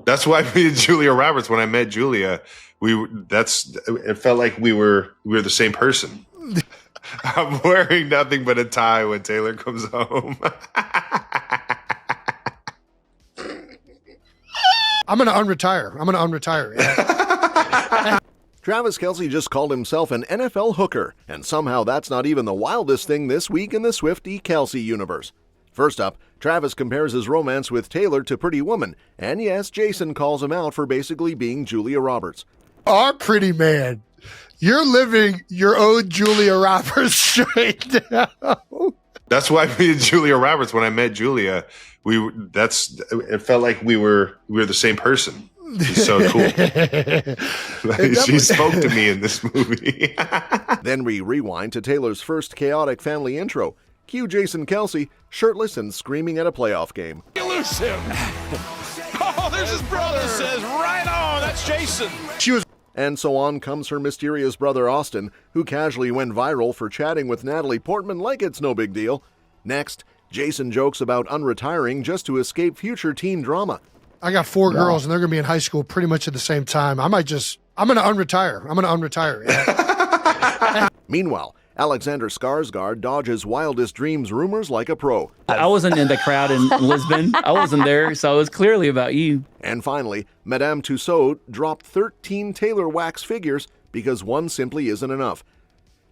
That's why me and Julia Roberts, when I met Julia, it felt like we were the same person. I'm wearing nothing but a tie when Taylor comes home. I'm going to unretire. Yeah. Travis Kelce just called himself an NFL hooker, and somehow that's not even the wildest thing this week in the Swiftie-Kelce universe. First up, Travis compares his romance with Taylor to Pretty Woman, and yes, Jason calls him out for basically being Julia Roberts. Our pretty man. You're living your own Julia Roberts straight now. That's why me and Julia Roberts, when I met Julia, it felt like we were the same person. She's so cool. She spoke to me in this movie. Then we rewind to Taylor's first chaotic family intro. Cue Jason Kelce, shirtless and screaming at a playoff game. You lose him. Oh, there's his brother. Says right on. That's Jason. And so on comes her mysterious brother Austin, who casually went viral for chatting with Natalie Portman like it's no big deal. Next, Jason jokes about unretiring just to escape future teen drama. I got 4 girls, and they're going to be in high school pretty much at the same time. I'm going to unretire. Yeah. Meanwhile, Alexander Skarsgård dodges Wildest Dreams rumors like a pro. I wasn't in the crowd in Lisbon. I wasn't there, so it was clearly about you. And finally, Madame Tussauds dropped 13 Taylor wax figures because one simply isn't enough.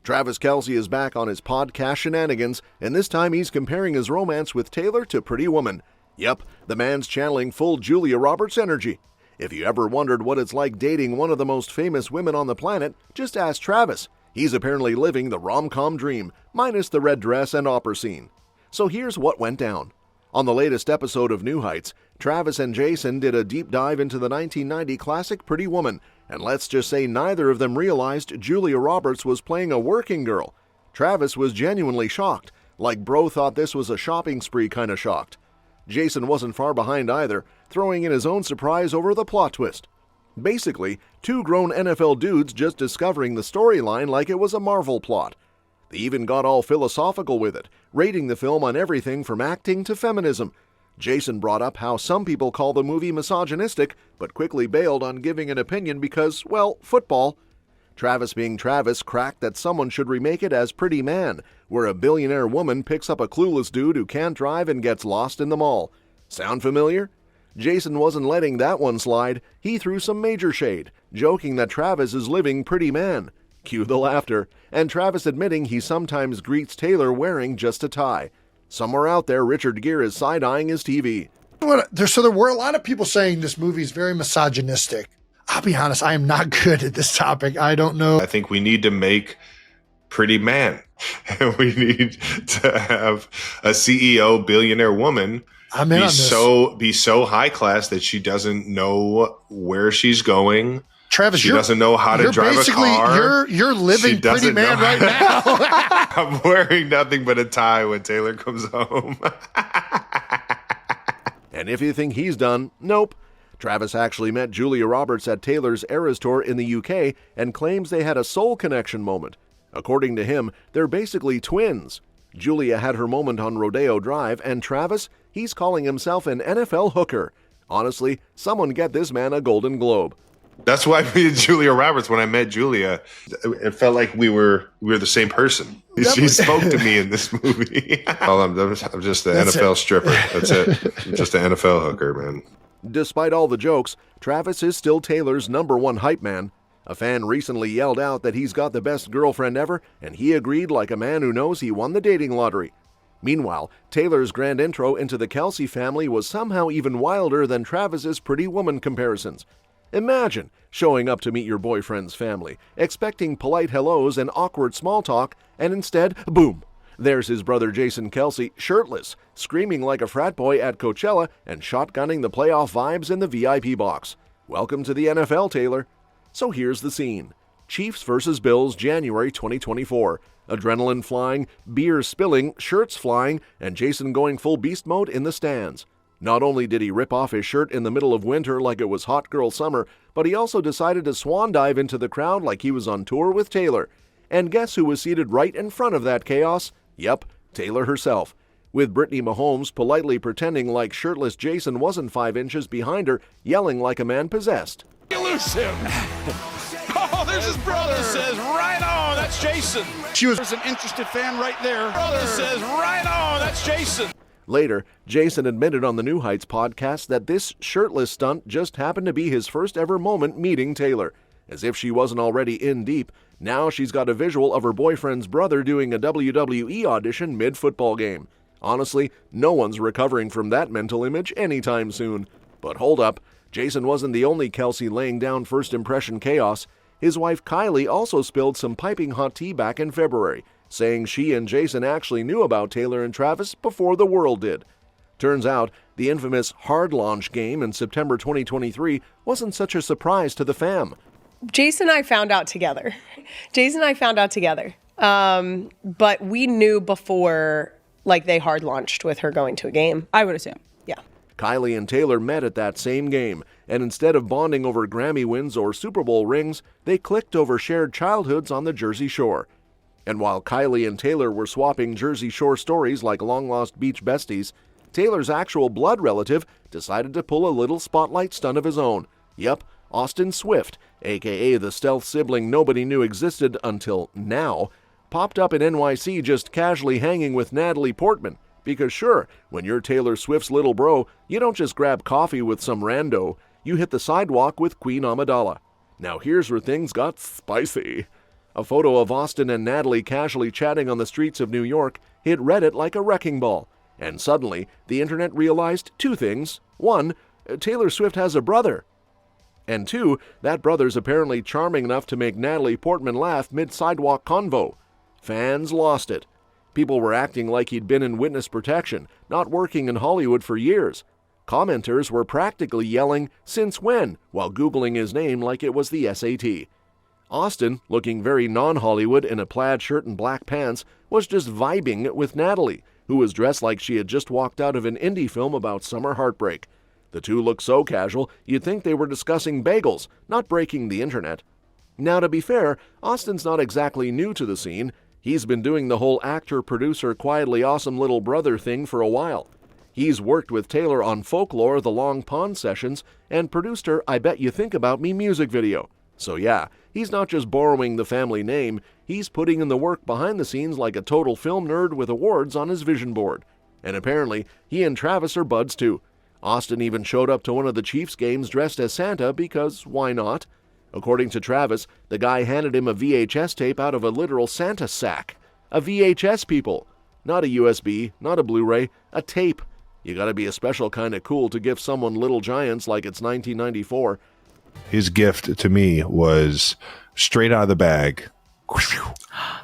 Travis Kelce is back on his podcast Shenanigans, and this time he's comparing his romance with Taylor to Pretty Woman. Yep, the man's channeling full Julia Roberts energy. If you ever wondered what it's like dating one of the most famous women on the planet, just ask Travis. He's apparently living the rom-com dream, minus the red dress and opera scene. So here's what went down. On the latest episode of New Heights, Travis and Jason did a deep dive into the 1990 classic Pretty Woman, and let's just say neither of them realized Julia Roberts was playing a working girl. Travis was genuinely shocked, like bro thought this was a shopping spree kind of shocked. Jason wasn't far behind either, throwing in his own surprise over the plot twist. Basically, 2 grown NFL dudes just discovering the storyline like it was a Marvel plot. They even got all philosophical with it, rating the film on everything from acting to feminism. Jason brought up how some people call the movie misogynistic, but quickly bailed on giving an opinion because, well, football. Travis being Travis cracked that someone should remake it as Pretty Man, where a billionaire woman picks up a clueless dude who can't drive and gets lost in the mall. Sound familiar? Jason wasn't letting that one slide. He threw some major shade, joking that Travis is living Pretty Man. Cue the laughter, and Travis admitting he sometimes greets Taylor wearing just a tie. Somewhere out there, Richard Gere is side-eyeing his TV. So there were a lot of people saying this movie is very misogynistic. I'll be honest, I am not good at this topic. I don't know. I think we need to make Pretty Man. We need to have a CEO billionaire woman be so high class that she doesn't know where she's going. Travis, she doesn't know how to drive a car. You're living Pretty Man right now. I'm wearing nothing but a tie when Taylor comes home. And if you think he's done, nope. Travis actually met Julia Roberts at Taylor's Eras Tour in the UK and claims they had a soul connection moment. According to him, they're basically twins. Julia had her moment on Rodeo Drive, and Travis, he's calling himself an NFL hooker. Honestly, someone get this man a Golden Globe. That's why me and Julia Roberts, when I met Julia, it felt like we were the same person. She spoke to me in this movie. I'm just an NFL stripper. That's it. I'm just an NFL hooker, man. Despite all the jokes, Travis is still Taylor's #1 hype man. A fan recently yelled out that he's got the best girlfriend ever, and he agreed like a man who knows he won the dating lottery. Meanwhile, Taylor's grand intro into the Kelce family was somehow even wilder than Travis's Pretty Woman comparisons. Imagine showing up to meet your boyfriend's family, expecting polite hellos and awkward small talk, and instead, boom, there's his brother Jason Kelce, shirtless, screaming like a frat boy at Coachella and shotgunning the playoff vibes in the VIP box. Welcome to the NFL, Taylor. So here's the scene. Chiefs versus Bills, January 2024. Adrenaline flying, beer spilling, shirts flying, and Jason going full beast mode in the stands. Not only did he rip off his shirt in the middle of winter like it was hot girl summer, but he also decided to swan dive into the crowd like he was on tour with Taylor. And guess who was seated right in front of that chaos? Yep, Taylor herself. with Brittany Mahomes politely pretending like shirtless Jason wasn't 5 inches behind her, yelling like a man possessed. Elusive. Oh, there's his brother. Says right on. That's Jason. There's an interested fan right there. Brother says right on. That's Jason. Later, Jason admitted on the New Heights podcast that this shirtless stunt just happened to be his first ever moment meeting Taylor. As if she wasn't already in deep, now she's got a visual of her boyfriend's brother doing a WWE audition mid-football game. Honestly, no one's recovering from that mental image anytime soon. But hold up, Jason wasn't the only Kelce laying down first impression chaos. His wife Kylie also spilled some piping hot tea back in February, saying she and Jason actually knew about Taylor and Travis before the world did. Turns out, the infamous hard launch game in September 2023 wasn't such a surprise to the fam. Jason and I found out together. But we knew before, like, they hard launched with her going to a game. I would assume. Yeah. Kylie and Taylor met at that same game, and instead of bonding over Grammy wins or Super Bowl rings, they clicked over shared childhoods on the Jersey Shore. And while Kylie and Taylor were swapping Jersey Shore stories like long-lost beach besties, Taylor's actual blood relative decided to pull a little spotlight stunt of his own. Yep, Austin Swift, aka the stealth sibling nobody knew existed until now, popped up in NYC just casually hanging with Natalie Portman. Because sure, when you're Taylor Swift's little bro, you don't just grab coffee with some rando, you hit the sidewalk with Queen Amidala. Now here's where things got spicy. A photo of Austin and Natalie casually chatting on the streets of New York hit Reddit like a wrecking ball. And suddenly, the internet realized 2 things. 1, Taylor Swift has a brother. And 2, that brother's apparently charming enough to make Natalie Portman laugh mid-sidewalk convo. Fans lost it. People were acting like he'd been in witness protection, not working in Hollywood for years. Commenters were practically yelling, "Since when?" while Googling his name like it was the SAT. Austin, looking very non-Hollywood in a plaid shirt and black pants, was just vibing with Natalie, who was dressed like she had just walked out of an indie film about summer heartbreak. The two looked so casual, you'd think they were discussing bagels, not breaking the internet. Now, to be fair, Austin's not exactly new to the scene. He's been doing the whole actor-producer quietly awesome little brother thing for a while. He's worked with Taylor on Folklore, The Long Pond Sessions, and produced her I Bet You Think About Me music video. So yeah, he's not just borrowing the family name, he's putting in the work behind the scenes like a total film nerd with awards on his vision board. And apparently, he and Travis are buds too. Austin even showed up to one of the Chiefs games dressed as Santa because why not? According to Travis, the guy handed him a VHS tape out of a literal Santa sack. A VHS, people. Not a USB, not a Blu-ray, a tape. You gotta be a special kind of cool to gift someone Little Giants like it's 1994. His gift to me was straight out of the bag.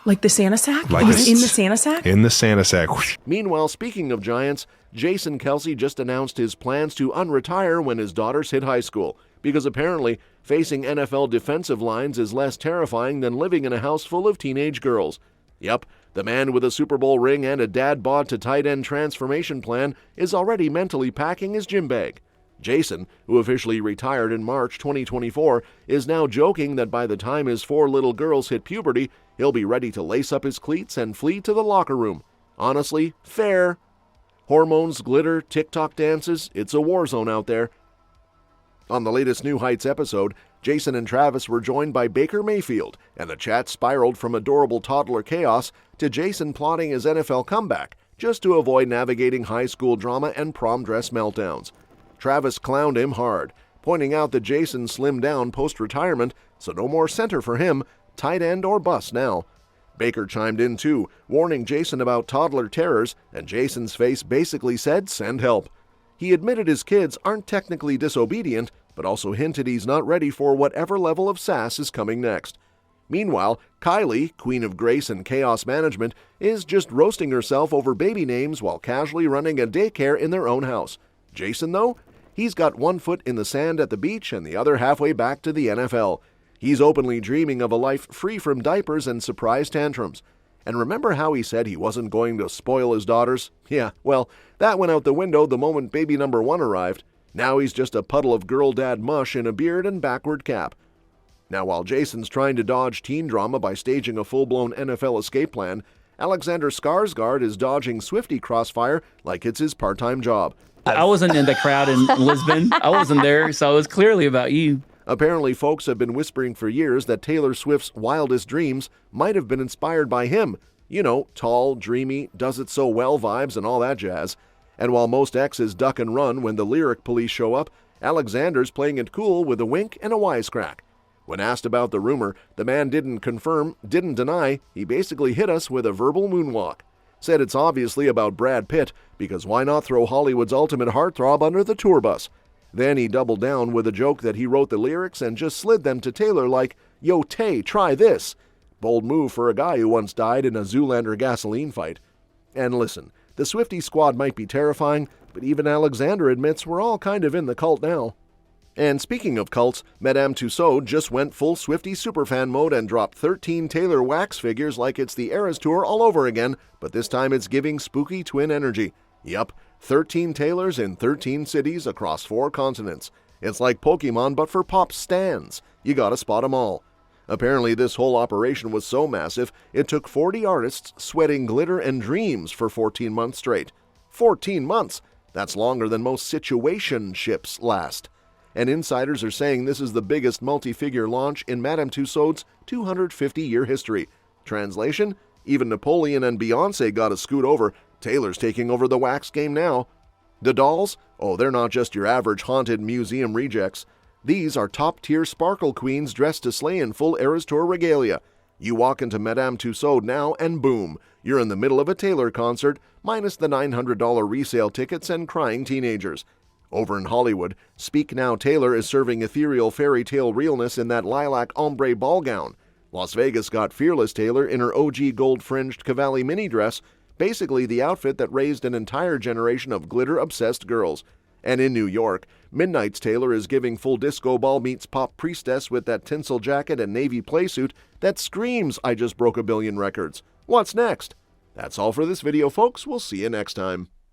Like the Santa sack? Like He was in the Santa sack? In the Santa sack. Meanwhile, speaking of Giants, Jason Kelce just announced his plans to unretire when his daughters hit high school, because apparently facing NFL defensive lines is less terrifying than living in a house full of teenage girls. Yep, the man with a Super Bowl ring and a dad bod to tight end transformation plan is already mentally packing his gym bag. Jason, who officially retired in March 2024, is now joking that by the time his 4 little girls hit puberty, he'll be ready to lace up his cleats and flee to the locker room. Honestly, fair. Hormones, glitter, TikTok dances, it's a war zone out there. On the latest New Heights episode, Jason and Travis were joined by Baker Mayfield, and the chat spiraled from adorable toddler chaos to Jason plotting his NFL comeback, just to avoid navigating high school drama and prom dress meltdowns. Travis clowned him hard, pointing out that Jason slimmed down post-retirement, so no more center for him, tight end or bust now. Baker chimed in too, warning Jason about toddler terrors, and Jason's face basically said, "Send help." He admitted his kids aren't technically disobedient, but also hinted he's not ready for whatever level of sass is coming next. Meanwhile, Kylie, queen of grace and chaos management, is just roasting herself over baby names while casually running a daycare in their own house. Jason, though? He's got one foot in the sand at the beach and the other halfway back to the NFL. He's openly dreaming of a life free from diapers and surprise tantrums. And remember how he said he wasn't going to spoil his daughters? Yeah, well, that went out the window the moment baby number 1 arrived. Now he's just a puddle of girl dad mush in a beard and backward cap. Now while Jason's trying to dodge teen drama by staging a full-blown NFL escape plan, Alexander Skarsgård is dodging Swiftie crossfire like it's his part-time job. I wasn't in the crowd in Lisbon. I wasn't there, so it was clearly about you. Apparently, folks have been whispering for years that Taylor Swift's Wildest Dreams might have been inspired by him. You know, tall, dreamy, does it so well vibes and all that jazz. And while most exes duck and run when the lyric police show up, Alexander's playing it cool with a wink and a wisecrack. When asked about the rumor, the man didn't confirm, didn't deny, he basically hit us with a verbal moonwalk. Said it's obviously about Brad Pitt, because why not throw Hollywood's ultimate heartthrob under the tour bus? Then he doubled down with a joke that he wrote the lyrics and just slid them to Taylor like, "Yo, Tay, try this." Bold move for a guy who once died in a Zoolander gasoline fight. And listen, the Swiftie squad might be terrifying, but even Alexander admits we're all kind of in the cult now. And speaking of cults, Madame Tussauds just went full Swiftie superfan mode and dropped 13 Taylor wax figures like it's the Eras Tour all over again, but this time it's giving spooky twin energy. Yup, 13 Taylors in 13 cities across 4 continents. It's like Pokemon but for pop stands. You gotta spot 'em all. Apparently this whole operation was so massive, it took 40 artists sweating glitter and dreams for 14 months straight. 14 months! That's longer than most situationships last. And insiders are saying this is the biggest multi-figure launch in Madame Tussauds' 250-year history. Translation? Even Napoleon and Beyoncé got to scoot over. Taylor's taking over the wax game now. The dolls? Oh, they're not just your average haunted museum rejects. These are top-tier sparkle queens dressed to slay in full Eras Tour regalia. You walk into Madame Tussauds now and boom, you're in the middle of a Taylor concert, minus the $900 resale tickets and crying teenagers. Over in Hollywood, Speak Now Taylor is serving ethereal fairy tale realness in that lilac ombre ball gown. Las Vegas got Fearless Taylor in her OG gold-fringed Cavalli mini dress, basically the outfit that raised an entire generation of glitter-obsessed girls. And in New York, Midnight's Taylor is giving full disco ball meets pop priestess with that tinsel jacket and navy playsuit that screams I just broke a billion records. What's next? That's all for this video, folks. We'll see you next time.